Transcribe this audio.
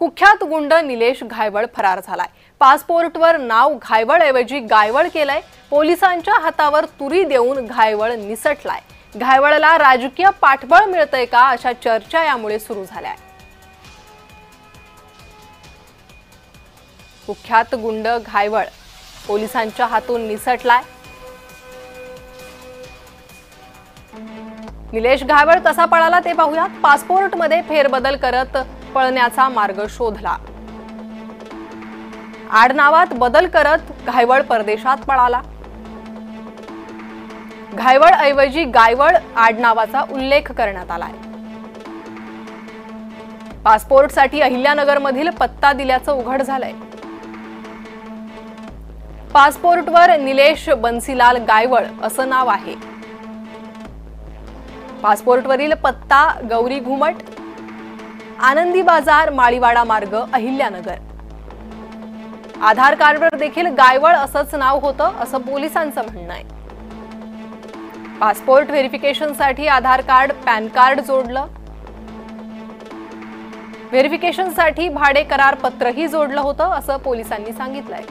कुख्यात गुंड निलेश घायवळ फरार झालाय। पासपोर्टवर नाव घायवळ ऐवजी गायवळ केलंय। पोलिसांच्या हातावर तुरी देऊन घायवळ निसटलाय। घायवळला राजकीय पाठबळ मिळतंय का अशा चर्चा यामुळे सुरू झाल्या। कुख्यात गुंड घायवळ पोलिसांच्या हातून निसटलाय। निलेश घायवळ कसा पळाला ते पाहूया। पासपोर्टमध्ये फेरबदल करत पळण्याचा मार्ग शोधला। आडनावात बदल करत घायवळ परदेशात पळाला। घायवळ ऐवजी गायवळ आडनावाचा उल्लेख करण्यात आलाय। पासपोर्टसाठी अहिल्यानगरमधील पत्ता दिल्याचं उघड झालंय। पासपोर्टवर निलेश बन्सीलाल गायवळ असं नाव आहे। पासपोर्टवरील पत्ता गौरी घुमट, आनंदी बाजार, माळीवाडा मार्ग, अहिल्यानगर। आधार कार्डवर देखील गायवळ असंच नाव होतं असं पोलिसांचं म्हणणं आहे। पासपोर्ट व्हेरिफिकेशनसाठी आधार कार्ड, पॅन कार्ड जोडलं। व्हेरिफिकेशनसाठी भाडे करार पत्रही जोडलं होतं असं पोलिसांनी सांगितलंय।